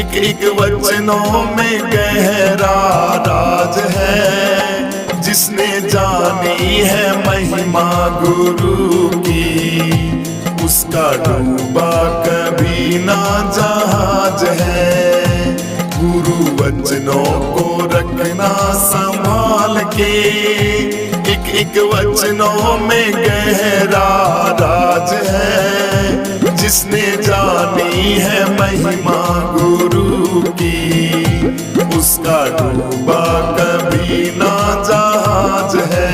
एक एक वचनों में गहरा राज है। जिसने जानी है महिमा गुरु की, उसका डूबा कभी ना जहाज है। गुरु वचनों को रखना संभाल के, एक एक वचनों में गहरा राज है। जिसने जानी है महिमा गुरु की, उसका डूबा कभी ना जहाज है।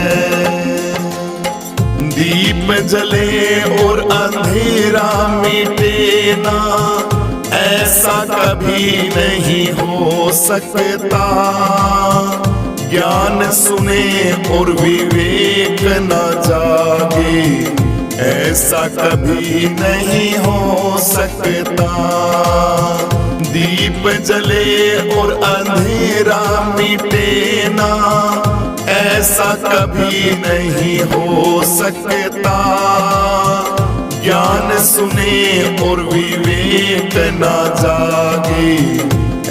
दीप जले और अंधेरा मिटे ना, ऐसा कभी नहीं हो सकता। ज्ञान सुने और विवेक न जागे, ऐसा कभी नहीं हो सकता। दीप जले और अंधेरा मिटे ना, ऐसा कभी नहीं हो सकता। ज्ञान सुने और विवेक न जागे,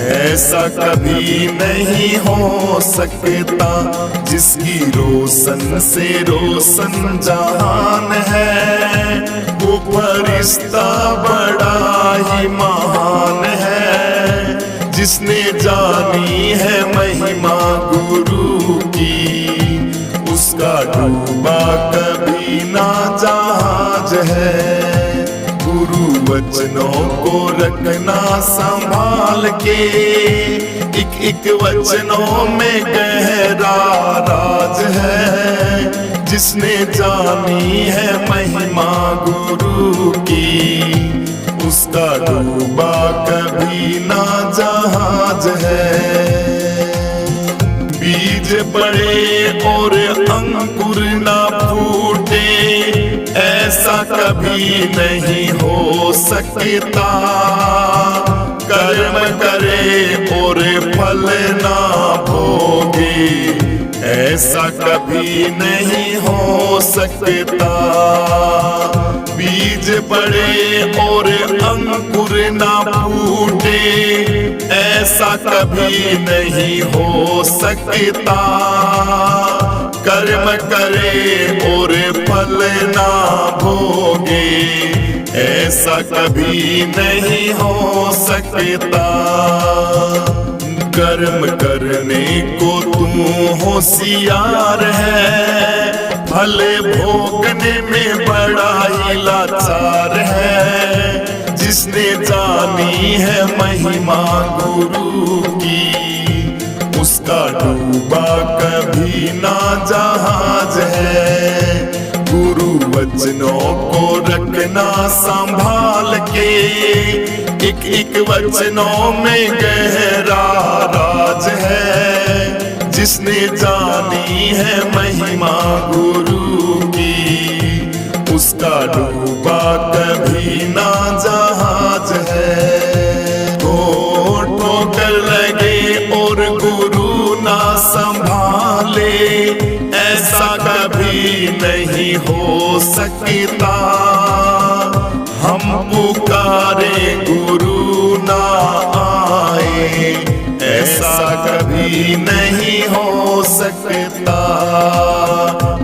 ऐसा कभी नहीं हो सकता। जिसकी रोशन से रोशन जहान है, वो फरिश्ता बड़ा ही महान है। जिसने जानी है महिमा गुरु की, उसका डूबा कभी ना जहाज है। गुरु वचनों को रखना संभाल के, एक एक वचनों में गहरा राज है। जिसने जानी है महिमा गुरु की, उसका डूबा कभी ना जहाज है। बीज पड़े और अंकुर ना फूटे, ऐसा कभी नहीं हो सकता। कर्म करे और फल ना भोगे, ऐसा कभी नहीं हो सकता। बीज पड़े और अंकुर ना फूटे, ऐसा कभी नहीं हो सकता। कर्म करे और फल ना भोगे, ऐसा कभी नहीं हो सकता। कर्म करने को तू होशियार है, फल भोगने में बड़ा ही लाचार है। जिसने जानी है महिमा गुरु की, उसका डूबा कभी ना जहाज है। गुरु वचनों को रखना संभाल के, एक एक वचनों में गहरा राज है। जिसने जानी है महिमा गुरु की, उसका डूबा कभी ना जहाज है। ठोकर लगे और गुरु ना संभाले, ऐसा कभी नहीं हो सकता। हम पुकारे गुरु ना आए, ऐसा कभी नहीं हो सकता।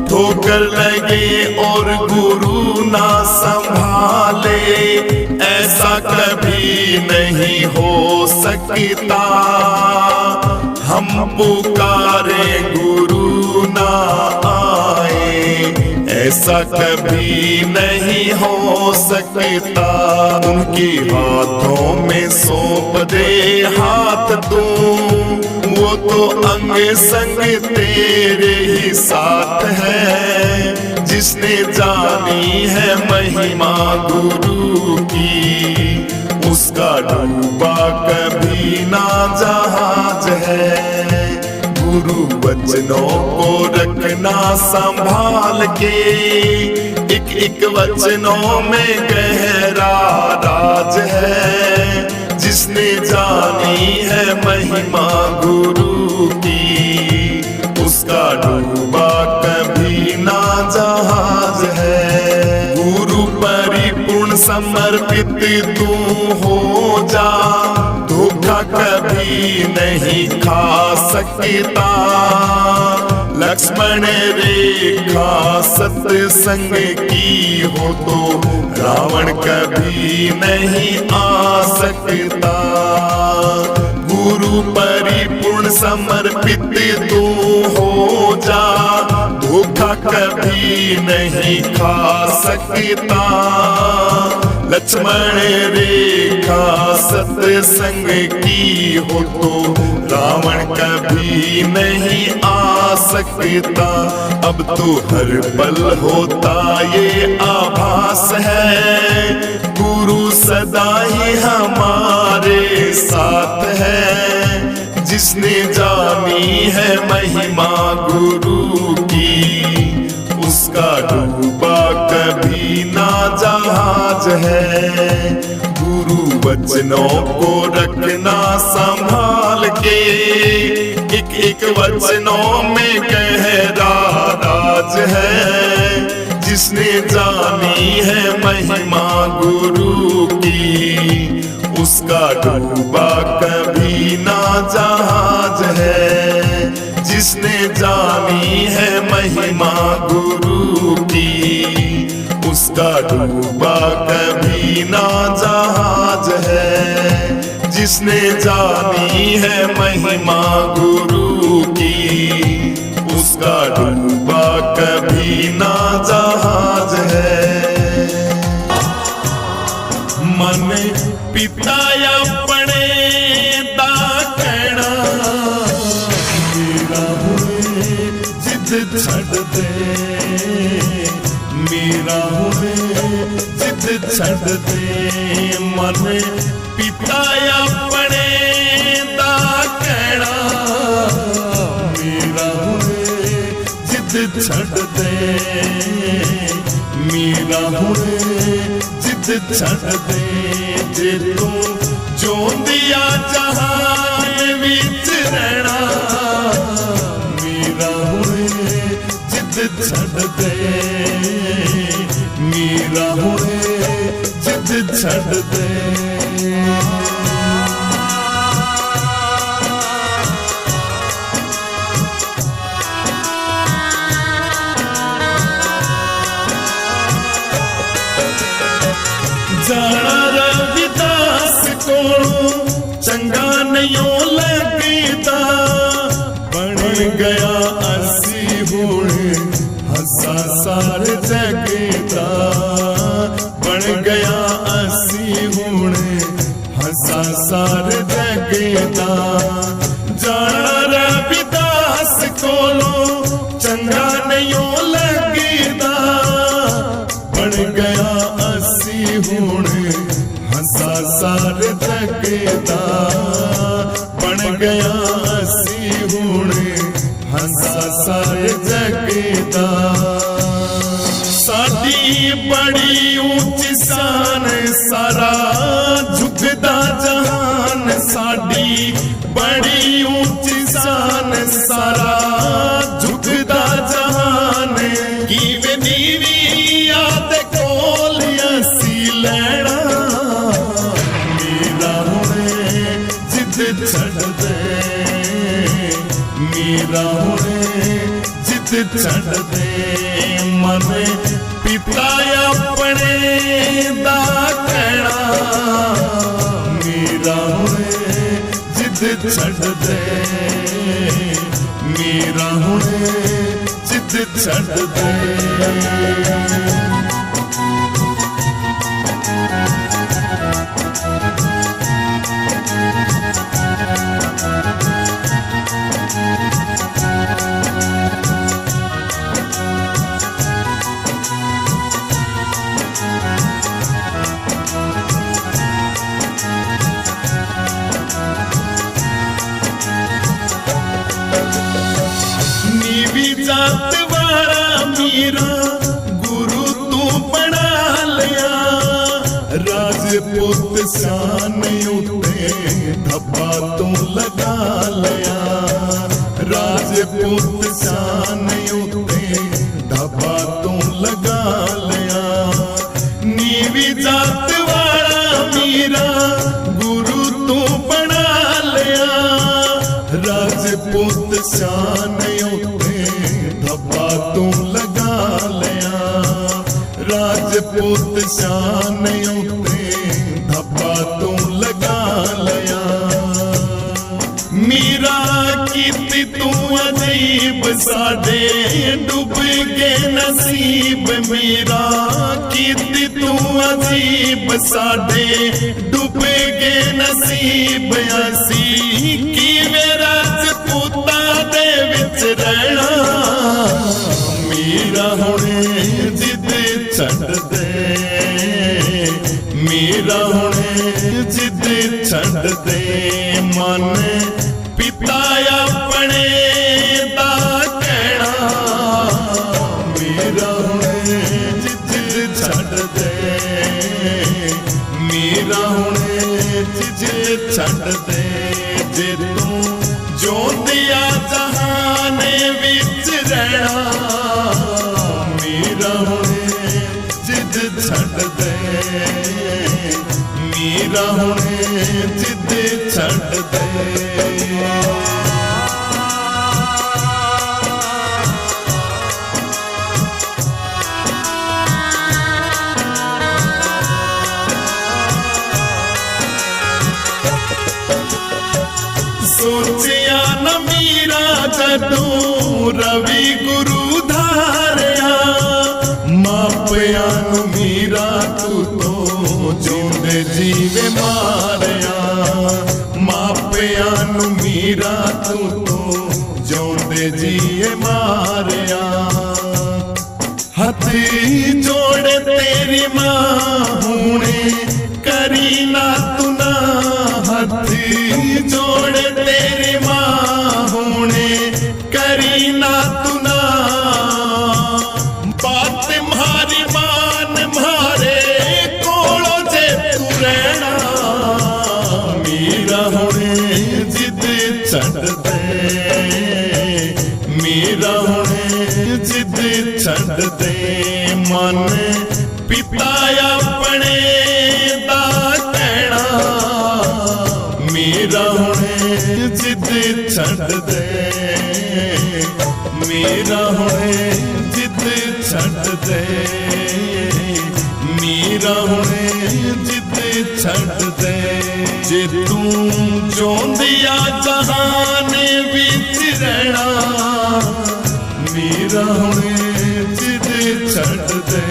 ठोकर लगे और गुरु ना संभाले, ऐसा कभी नहीं हो सकता। हम पुकारे गुरु ना आए, ऐसा कभी नहीं हो सकता। उनके हाथों में सौंप दे हाथ तू, वो तो अंग संग तेरे ही साथ है। जिसने जानी है महिमा गुरु की, उसका डूबा कभी ना जहाज है। गुरु वचनों को रखना संभाल के, एक एक वचनों में गहरा राज है। जिसने जानी है महिमा गुरु की, उसका डूबा कभी ना जहाज है। गुरु परिपूर्ण समर्पित तू हो जा, धोखा कभी नहीं खा सकता। लक्ष्मण रेखा सत्संग की हो तो रावण कभी नहीं आ सकता। गुरु परिपूर्ण समर्पित तू हो जा, धोखा कभी नहीं खा सकता। लक्ष्मण रेखा सत्संग की हो तो रावण कभी नहीं आ सकता। अब तो हर पल होता ये आभास है, गुरु सदा ही हमारे साथ है। जिसने जानी है महिमा गुरु की, उसका डूबा कभी ना जहाज है। गुरु वचनों को रखना संभाल के, एक एक वचनों में गहरा राज है। जिसने जानी है महिमा गुरु की, उसका डूबा कभी ना जहाज है। जिसने जानी है महिमा गुरु की, उसका डूबा कभी ना जहाज है। जिसने जानी है महिमा गुरु की, उसका डूबा कभी ना जहाज है। मन पिता अपने दा कहना, मेरा हुए जिद छड़ दे, मेरा हुए जिद छड़ दे। मन पिता अपने दा कहना, मेरा हुए जिद छड़ दे, मेरा हुए जिद छड़ दे। जे तू जोंदिया जहान विच रहना, मेरा हुए जिद छड़ दे, मेरा हुए जिद छड़ दे। जाना रविदास को चंगा नहीं लगता, बन गया असी हुणे हंसा सार जगता। बन गया असी हुणे हंसा सार जगता। जाना रविदास को चंगा नहीं लगता, बन गया हुणे हंसा सार जगता। बन गया असी हुणे हंसा सार जगता। साडी बड़ी ऊंची शान, सारा झुकदा जहान। साडी बड़ी ऊंची शान, सारा झुकदा जहान। कीवे नीवी याद कोल असी लैना, मेरा हुणे जिद छड़ दे, मेरा हुणे जिद छड़ दे। मन पिता अपने दा कहना, मेरा हुणे जिद छड़ दे, मेरा हुणे जिद छड़ दे। जात वाला मीरा गुरु तू बना लिया। राजपूत शान उते धब्बा तू लगा लिया। राजपूत शान उते धब्बा तू लगा लिया। नीवी जात वाला मीरा गुरु तू बना लिया। राजपूत शान उते धब्बा तू लगा लिया, राजपूत शान उते धब्बा तू लगा लिया। मीरा कीती तू अजीब साडे डूब के नसीब, मीरा कीती तू अजीब साडे डूब के नसीब। असी किवें राजपूता दे विच रहना, मीरा हुणे जिद छड्ड दे, मीरा हुणे जिद छड्ड दे। मन पिता अपने दा कहना, मीरा हुणे जिद छड्ड दे, मीरा हुणे जिद छड्ड दे। जे तू जोंदिया जहान विच रहना, मीरा हुणे जिद छड्ड दे, मीरा हुणे जिद छड्ड दे। सोचिया न मीरा जदू रवि गुरु धारिया, मापिया नू मीरा तू तो जिंदे जीवे मारिया, मापिया नू मीरा तू तो जिंदे जीवे मारिया। हथ जोड़े तेरी मां हुणे करी ना तू ना, हथ जोड़े तेरी मां हुणे करी ना तू ना। बात मारी मान मारे कोलो जे तू रहना, मीरा हुणे जिद छड्ड दे, मीरा हुणे जिद छड्ड दे। मन पिता अपने दा कहना, मीरा हुणे जिद छड्ड दे, मीरा हुणे जिद छड्ड दे, मीरा हुणे जिद छड्ड दे। जे तू जोंदिया जहान विच रहना, मीरा हुणे जिद छड्ड दे,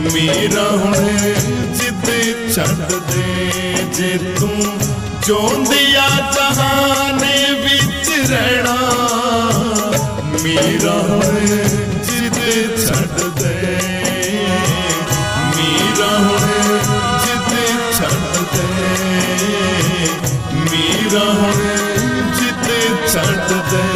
मीरा हुणे जिद छड्ड दे। जे तू जोंदिया जहान विच रहना, मीरा हुणे जिद छड्ड दे, मीरा हुणे जिद छड्ड दे, मीरा हुणे जिद छड्ड दे।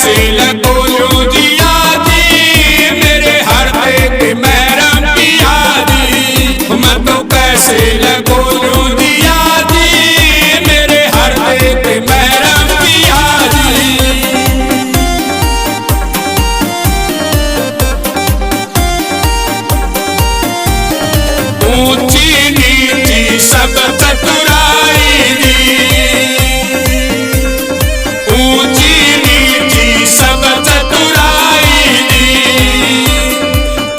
कैसे लगोलू जिया जी मेरे हृदय के महरम पिया जी। मैं तो कैसे लगोलू जिया जी मेरे हृदय के महरम पिया जी। ऊंची नीची सब चतुराई दी, ऊंची नीची सब चतुराई दी,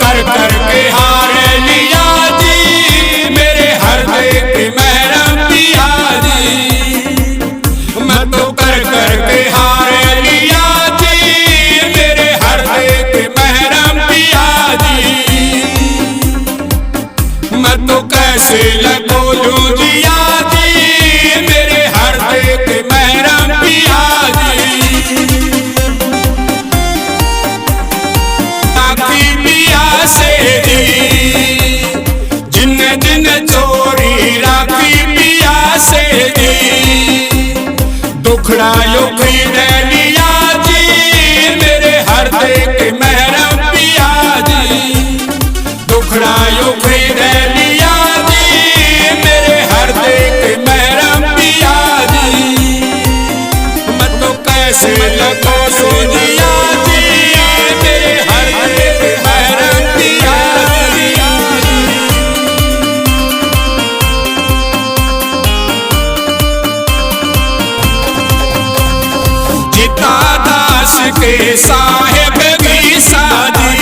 कर कर के हार लिया जी मेरे हृदय के महरम पिया जी। मैं तो कर कर के हार लिया जी मेरे हृदय के महरम पिया जी। मैं तो कैसे लगोलू जिया जी मेरे हृदय के महरम पिया जी। राखी पिया से दी जिन जिन चोरी राखी पिया से दी, दुखड़ा यो खरीद लिया जी मेरे हृदय के महरम पिया जी। दुखड़ा यो खरीद लिया जी मेरे हृदय के महरम पिया जी। मैं तो कैसे लगोलू जिया जी मेरे हृदय के महरम पिया जी। जिता दास के साहेब की शादी,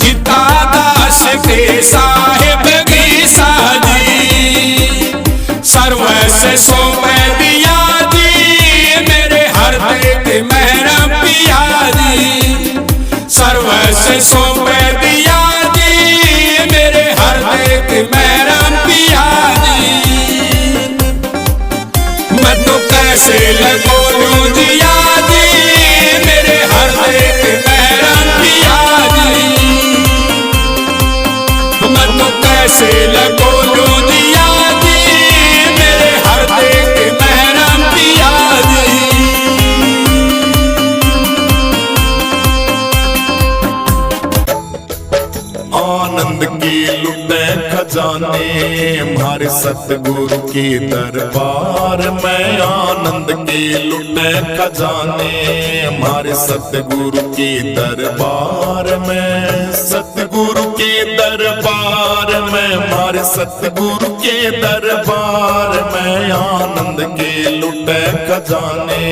जिता दास के साहेब की शादी, सर्वस्व सौंप दिया जी मेरे हृदय के महरम पिया जी। सर्वस्व सौंप दिया जी मेरे हृदय के महरम पिया जी। मैं तो कैसे लगोलू जिया जी मेरे हृदय के महरम पिया जी। मैं तो कैसे लगोलू जिया जी मेरे हृदय के महरम पिया जी। आनंद की लुटे खजाने हमारे सतगुरु के दरबार में। आनंद के लुटे खजाने हमारे सतगुरु के दरबार में। सतगुरु के दरबार में हमारे सतगुरु के दरबार में। आनंद के लुटे खजाने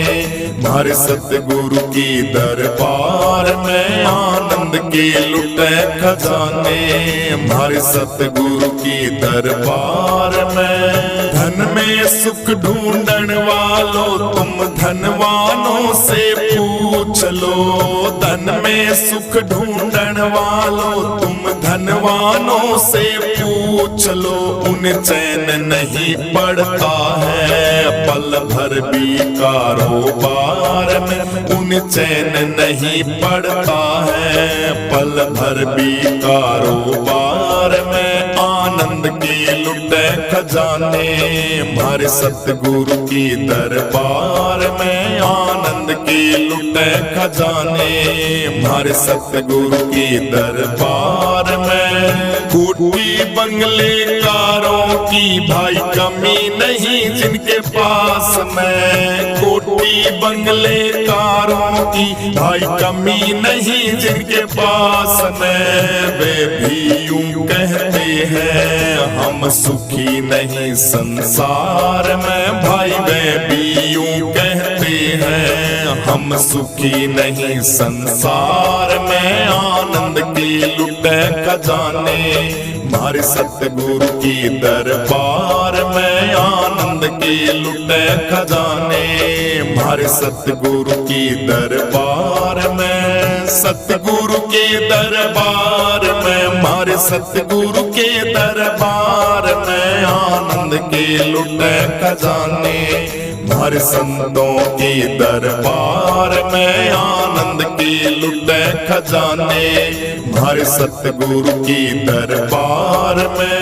हमारे सतगुरु के दरबार में। आनंद के लुटे खजाने हमारे सतगुरु के दरबार में। धन में सुख ढूंढन वालों तुम धनवानों से पूछ लो। धन में सुख ढूंढन वालों तुम धनवानों से पूछ लो। उन चैन नहीं पड़ता है पल भर भी कारोबार में। उन चैन नहीं पड़ता है पल भर भी कारोबार में। आनंद के लुटे खजाने हमारे सतगुरु के दरबार में। आनंद के लुटे खजाने हमारे सतगुरु के दरबार में। कोठी बंगले कारों की भाई कमी नहीं जिनके पास में। कोठी बंगले कारों की भाई कमी नहीं जिनके पास में। वे भी यूं कहते हैं हम सुखी नहीं संसार में। भाई वे भी यूं कहते हैं हम सुखी नहीं संसार में। आनंद के लुटे खजाने हमारे सतगुरु के दरबार में। आनंद के लुटे खजाने हमारे सतगुरु के दरबार में। सतगुरु के दरबार में हमारे सतगुरु के दरबार में। आनंद के लुटे खजाने हमारे संतों के दरबार में। आनंद के लुटे खजाने हमारे सतगुरु के दरबार में।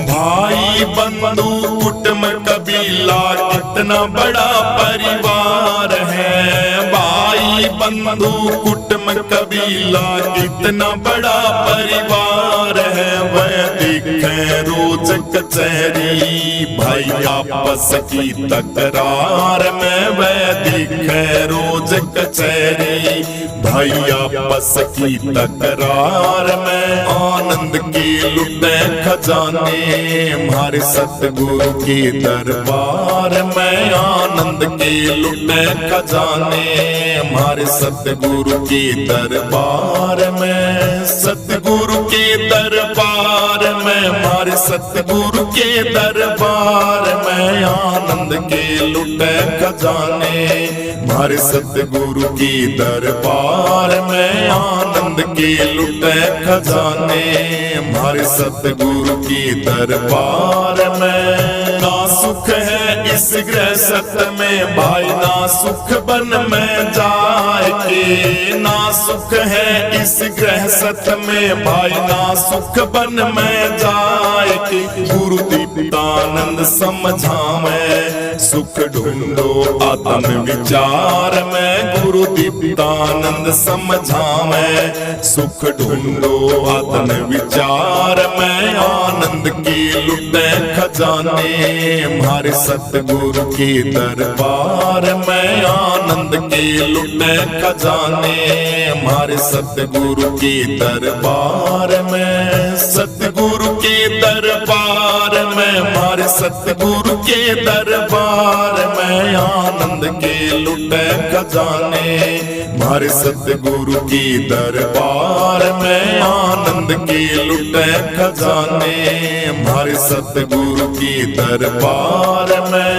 भाई भाई बंधु कुटुंब कबीला कितना बड़ा परिवार है। भाई बंधु कुटुंब कबीला कितना बड़ा परिवार है। वह दिखे रोज कचहरी भाई आपस की तकरार में। वह दिखे रोज कचहरी भाई आपस की तकरार में। आनंद के लुटे खजाने हमारे सतगुरु के दरबार में। आनंद के लुटे खजाने हमारे सतगुरु के दरबार में। सतगुरु के दरबार में हमारे सतगुरु के दरबार में। आनंद के लुटे खजाने हमारे सतगुरु के दरबार में। आनंद के लुटे खजाने हमारे सतगुरु के दरबार में। ना सुख है इस गृहस्थ में भाई ना सुख बन में जाए के। ना सुख है इस गृहस्थ में भाई ना सुख बन में जाए के। गुरु दीप्तानंद समझावे सुख ढूंढो आत्म विचार में। गुरु दीप्तानंद समझावे सुख ढूंढो आत्म विचार में। आनंद के लुटे खजाने हमारे सतगुरु के दरबार में। आनंद के लुटे खजाने हमारे सतगुरु के दरबार में। सतगुरु के दरबार में हमारे सतगुरु के दरबार में। आनंद के लुटे खजाने हमारे सतगुरु के दरबार में। आनंद के लुटे खजाने हमारे सतगुरु के दरबार में।